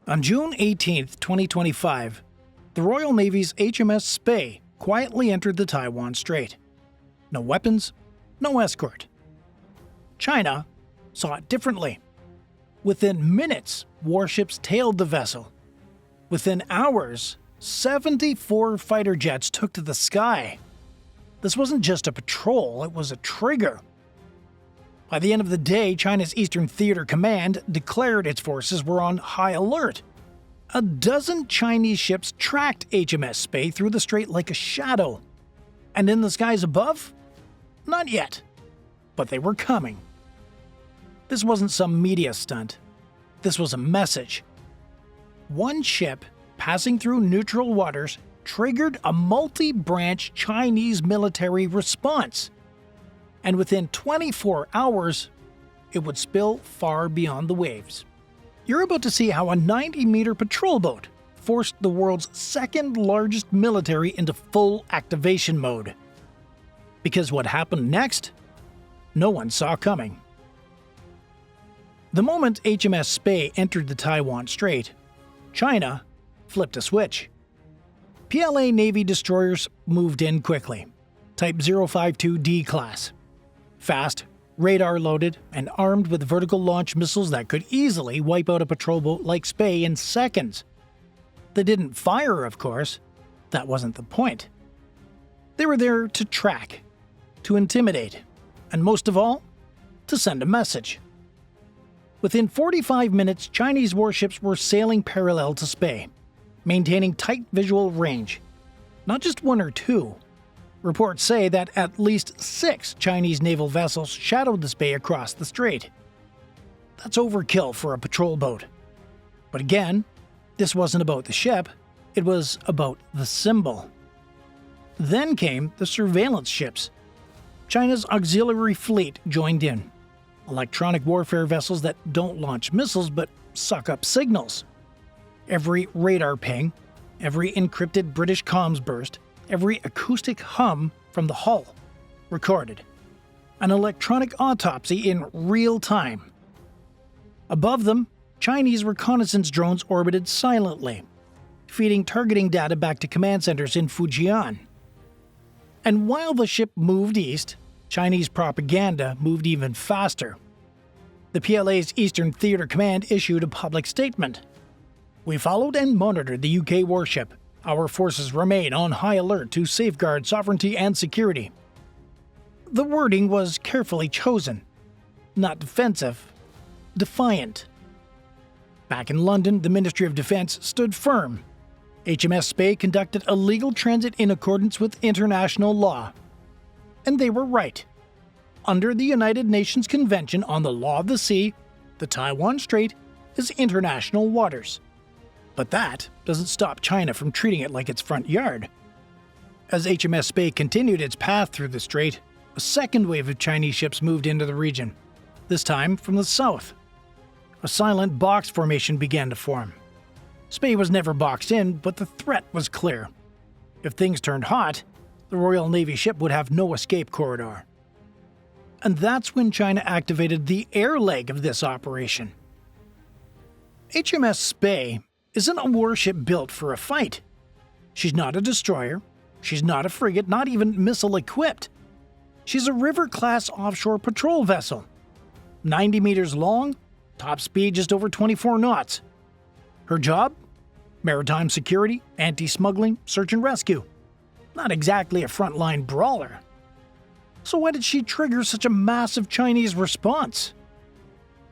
On June 18, 2025, the Royal Navy's HMS Spey quietly entered the Taiwan Strait. No weapons, no escort. China saw it differently. Within minutes, warships tailed the vessel. Within hours, 74 fighter jets took to the sky. This wasn't just a patrol, it was a trigger. By the end of the day, China's Eastern Theater Command declared its forces were on high alert. A dozen Chinese ships tracked HMS Spey through the strait like a shadow. And in the skies above? Not yet. But they were coming. This wasn't some media stunt. This was a message. One ship passing through neutral waters triggered a multi-branch Chinese military response. And within 24 hours, it would spill far beyond the waves. You're about to see how a 90-meter patrol boat forced the world's second largest military into full activation mode. Because what happened next, no one saw coming. The moment HMS Spey entered the Taiwan Strait, China flipped a switch. PLA Navy destroyers moved in quickly, Type 052D class. Fast, radar-loaded, and armed with vertical launch missiles that could easily wipe out a patrol boat like Spey in seconds. They didn't fire, of course. That wasn't the point. They were there to track, to intimidate, and most of all, to send a message. Within 45 minutes, Chinese warships were sailing parallel to Spey, maintaining tight visual range. Not just one or two. Reports say that at least 6 Chinese naval vessels shadowed the Spey across the strait. That's overkill for a patrol boat. But again, this wasn't about the ship, it was about the symbol. Then came the surveillance ships. China's auxiliary fleet joined in. Electronic warfare vessels that don't launch missiles but suck up signals. Every radar ping, every encrypted British comms burst, every acoustic hum from the hull recorded. An electronic autopsy in real time. Above them, Chinese reconnaissance drones orbited silently, feeding targeting data back to command centers in Fujian. And while the ship moved east, Chinese propaganda moved even faster. The PLA's Eastern Theater Command issued a public statement. "We followed and monitored the UK warship. Our forces remain on high alert to safeguard sovereignty and security." The wording was carefully chosen. Not defensive, defiant. Back in London, the Ministry of Defence stood firm. HMS Spey conducted a legal transit in accordance with international law. And they were right. Under the United Nations Convention on the Law of the Sea, the Taiwan Strait is international waters. But that doesn't stop China from treating it like its front yard. As HMS Spey continued its path through the strait, a second wave of Chinese ships moved into the region, this time from the south. A silent box formation began to form. Spey was never boxed in, but the threat was clear. If things turned hot, the Royal Navy ship would have no escape corridor. And that's when China activated the air leg of this operation. HMS Spey isn't a warship built for a fight. She's not a destroyer, she's not a frigate, not even missile-equipped. She's a river-class offshore patrol vessel. 90 meters long, top speed just over 24 knots. Her job? Maritime security, anti-smuggling, search and rescue. Not exactly a frontline brawler. So why did she trigger such a massive Chinese response?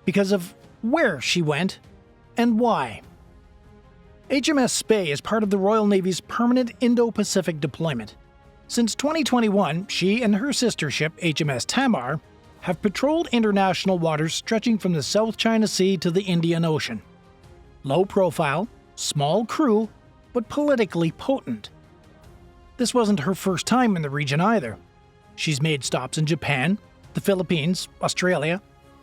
Because of where she went and why. HMS Spey is part of the Royal Navy's permanent Indo-Pacific deployment. Since 2021, she and her sister ship, HMS Tamar, have patrolled international waters stretching from the South China Sea to the Indian Ocean. Low profile, small crew, but politically potent. This wasn't her first time in the region either. She's made stops in Japan, the Philippines, Australia,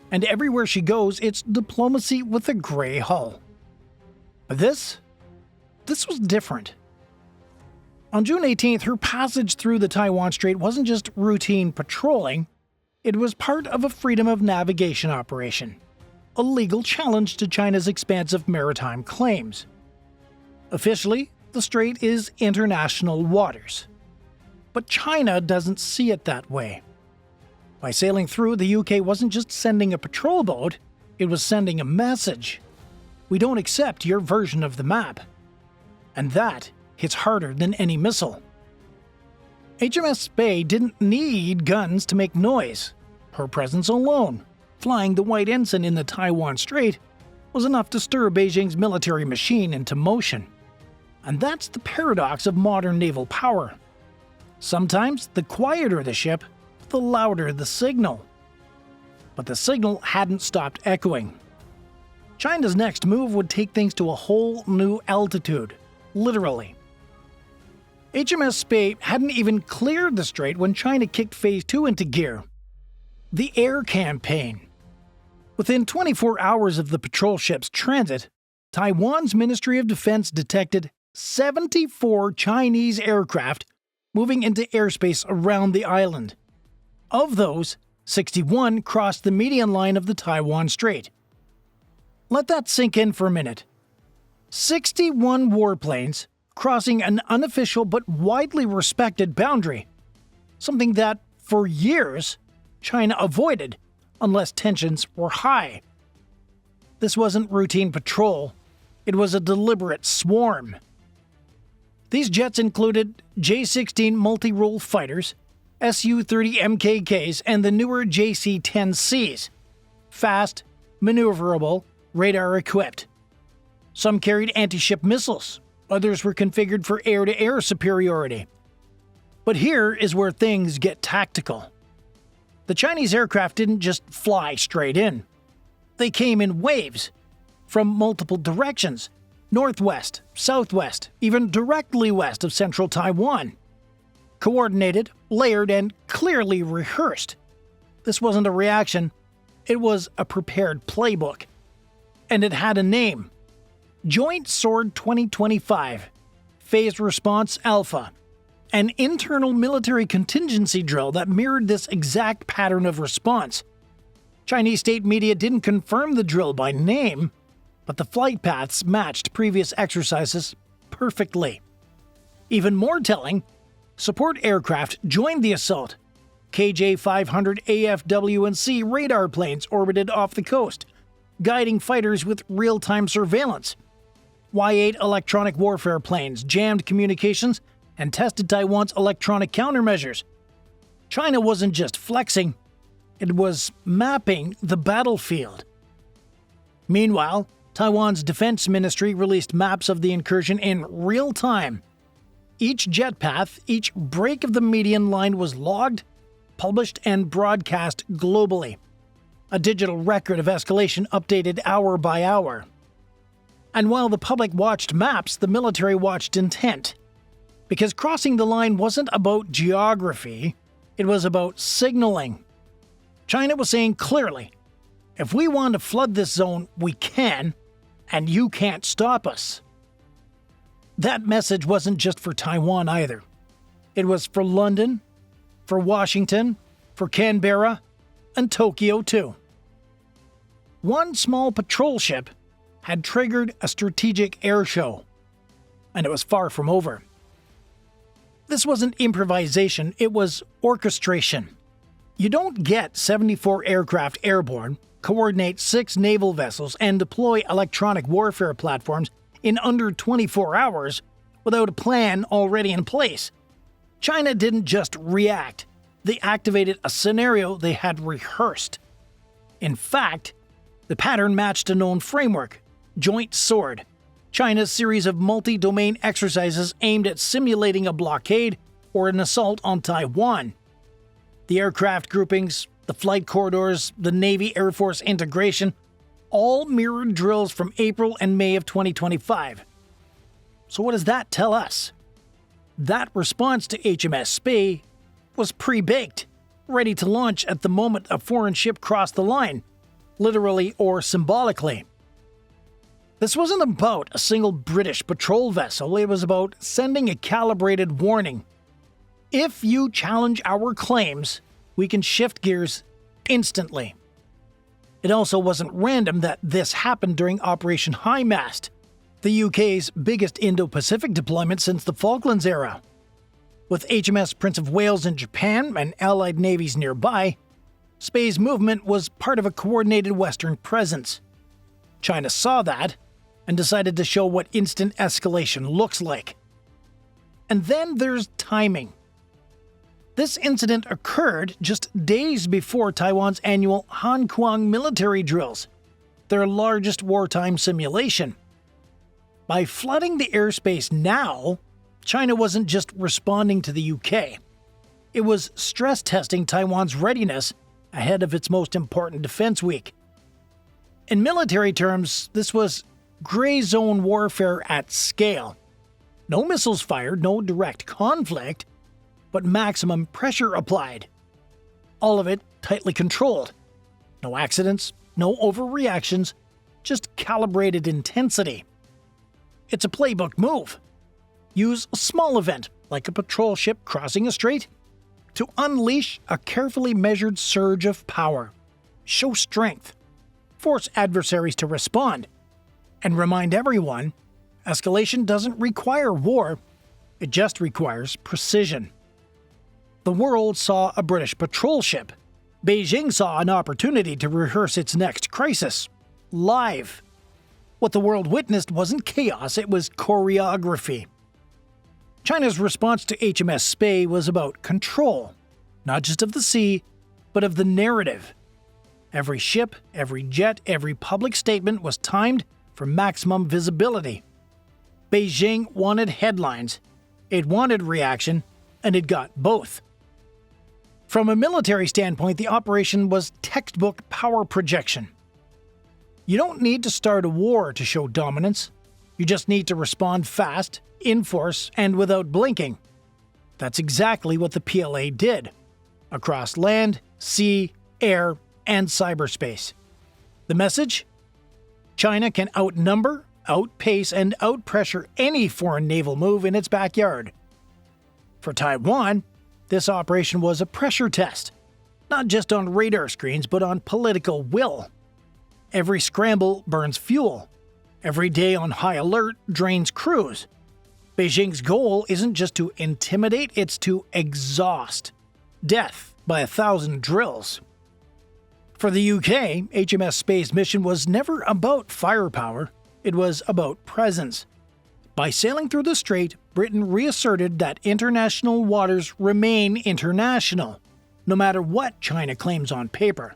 and everywhere she goes, it's diplomacy with a grey hull. But this was different. On June 18th, her passage through the Taiwan Strait wasn't just routine patrolling, it was part of a freedom of navigation operation. a legal challenge to China's expansive maritime claims. Officially, the strait is international waters. But China doesn't see it that way. By sailing through, the UK wasn't just sending a patrol boat, it was sending a message. We don't accept your version of the map. And that hits harder than any missile. HMS Spey didn't need guns to make noise. Her presence alone, flying the white ensign in the Taiwan Strait, was enough to stir Beijing's military machine into motion. And that's the paradox of modern naval power. Sometimes the quieter the ship, the louder the signal. But the signal hadn't stopped echoing. China's next move would take things to a whole new altitude, literally. HMS Spey hadn't even cleared the strait when China kicked Phase 2 into gear. The air campaign. Within 24 hours of the patrol ship's transit, Taiwan's Ministry of Defense detected 74 Chinese aircraft moving into airspace around the island. Of those, 61 crossed the median line of the Taiwan Strait. Let that sink in for a minute. 61 warplanes crossing an unofficial but widely respected boundary, something that, for years, China avoided unless tensions were high. This wasn't routine patrol, it was a deliberate swarm. These jets included J-16 multi-role fighters, Su-30 MKKs, and the newer JC-10Cs. Fast, maneuverable, radar-equipped. Some carried anti-ship missiles, others were configured for air-to-air superiority. But here is where things get tactical. The Chinese aircraft didn't just fly straight in. They came in waves, from multiple directions, northwest, southwest, even directly west of central Taiwan. Coordinated, layered, and clearly rehearsed. This wasn't a reaction, it was a prepared playbook. And it had a name. Joint Sword 2025, Phased Response Alpha, an internal military contingency drill that mirrored this exact pattern of response. Chinese state media didn't confirm the drill by name, but the flight paths matched previous exercises perfectly. Even more telling, support aircraft joined the assault. KJ-500 AFW&C radar planes orbited off the coast, guiding fighters with real-time surveillance. Y-8 electronic warfare planes jammed communications and tested Taiwan's electronic countermeasures. China wasn't just flexing, it was mapping the battlefield. Meanwhile, Taiwan's defense ministry released maps of the incursion in real time. Each jet path, each break of the median line was logged, published, and broadcast globally. A digital record of escalation updated hour by hour. And while the public watched maps, the military watched intent. Because crossing the line wasn't about geography, it was about signaling. China was saying clearly, if we want to flood this zone, we can, and you can't stop us. That message wasn't just for Taiwan either. It was for London, for Washington, for Canberra, and Tokyo too. One small patrol ship had triggered a strategic air show, and it was far from over. This wasn't improvisation, it was orchestration. You don't get 74 aircraft airborne, coordinate 6 naval vessels, and deploy electronic warfare platforms in under 24 hours without a plan already in place. China didn't just react, they activated a scenario they had rehearsed. In fact, the pattern matched a known framework, Joint Sword, China's series of multi-domain exercises aimed at simulating a blockade or an assault on Taiwan. The aircraft groupings, the flight corridors, the Navy-Air Force integration, all mirrored drills from April and May of 2025. So what does that tell us? That response to HMS Spey was pre-baked, ready to launch at the moment a foreign ship crossed the line, literally or symbolically. This wasn't about a single British patrol vessel, it was about sending a calibrated warning. If you challenge our claims, we can shift gears instantly. It also wasn't random that this happened during Operation High Mast, the UK's biggest Indo-Pacific deployment since the Falklands era. With HMS Prince of Wales in Japan and Allied navies nearby, Spey's movement was part of a coordinated Western presence. China saw that and decided to show what instant escalation looks like. And then there's timing. This incident occurred just days before Taiwan's annual Hankuang military drills, their largest wartime simulation. By flooding the airspace now, China wasn't just responding to the UK. It was stress testing Taiwan's readiness ahead of its most important defense week. In military terms, this was gray zone warfare at scale. No missiles fired, no direct conflict, but maximum pressure applied. All of it tightly controlled. No accidents, no overreactions, just calibrated intensity. It's a playbook move. Use a small event, like a patrol ship crossing a strait, to unleash a carefully measured surge of power. Show strength. Force adversaries to respond. And remind everyone, escalation doesn't require war, it just requires precision. The world saw a British patrol ship. Beijing saw an opportunity to rehearse its next crisis, live. What the world witnessed wasn't chaos, it was choreography. China's response to HMS Spey was about control, not just of the sea, but of the narrative. Every ship, every jet, every public statement was timed for maximum visibility. Beijing wanted headlines, it wanted reaction, and it got both. From a military standpoint, the operation was textbook power projection. You don't need to start a war to show dominance. You just need to respond fast, in force, and without blinking. That's exactly what the PLA did, across land, sea, air, and cyberspace. The message? China can outnumber, outpace, and outpressure any foreign naval move in its backyard. For Taiwan, this operation was a pressure test, not just on radar screens, but on political will. Every scramble burns fuel. Every day on high alert drains crews. Beijing's goal isn't just to intimidate, it's to exhaust. Death by 1,000 drills. For the UK, HMS Spey's mission was never about firepower, it was about presence. By sailing through the strait, Britain reasserted that international waters remain international, no matter what China claims on paper.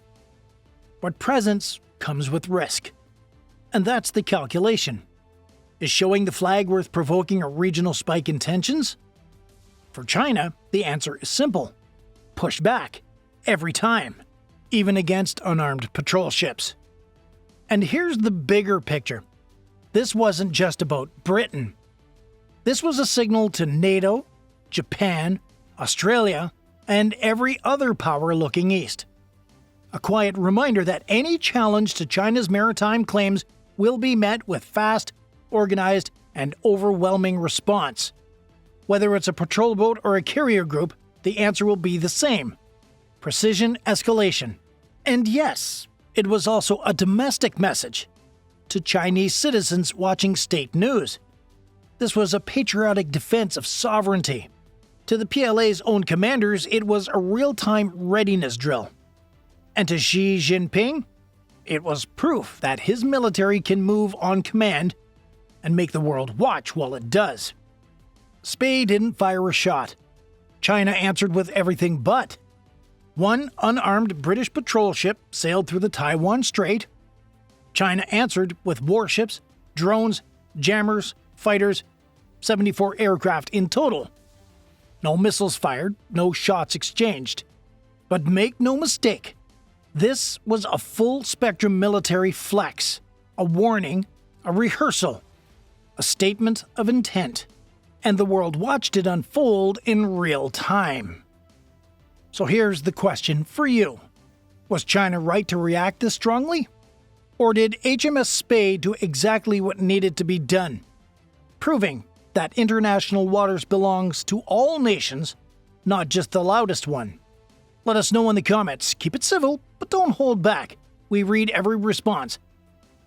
But presence comes with risk. And that's the calculation. Is showing the flag worth provoking a regional spike in tensions? For China, the answer is simple. Push back. Every time. Even against unarmed patrol ships. And here's the bigger picture. This wasn't just about Britain. This was a signal to NATO, Japan, Australia, and every other power looking east. A quiet reminder that any challenge to China's maritime claims will be met with fast, organized, and overwhelming response. Whether it's a patrol boat or a carrier group, the answer will be the same. Precision escalation. And yes, it was also a domestic message to Chinese citizens watching state news. This was a patriotic defense of sovereignty. To the PLA's own commanders, it was a real-time readiness drill. And to Xi Jinping, it was proof that his military can move on command and make the world watch while it does. Spey didn't fire a shot. China answered with everything but. One unarmed British patrol ship sailed through the Taiwan Strait. China answered with warships, drones, jammers, fighters, 74 aircraft in total. No missiles fired, no shots exchanged. But make no mistake, this was a full-spectrum military flex, a warning, a rehearsal, a statement of intent. And the world watched it unfold in real time. So here's the question for you. Was China right to react this strongly? Or did HMS Spey do exactly what needed to be done? Proving that international waters belongs to all nations, not just the loudest one. Let us know in the comments. Keep it civil, but don't hold back. We read every response.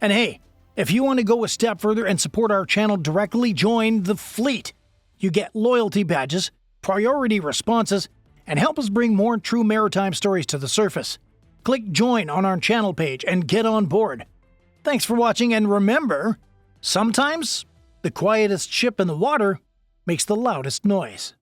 And hey, if you want to go a step further and support our channel directly, join the fleet. You get loyalty badges, priority responses, and help us bring more true maritime stories to the surface. Click join on our channel page and get on board. Thanks for watching, and remember, sometimes the quietest ship in the water makes the loudest noise.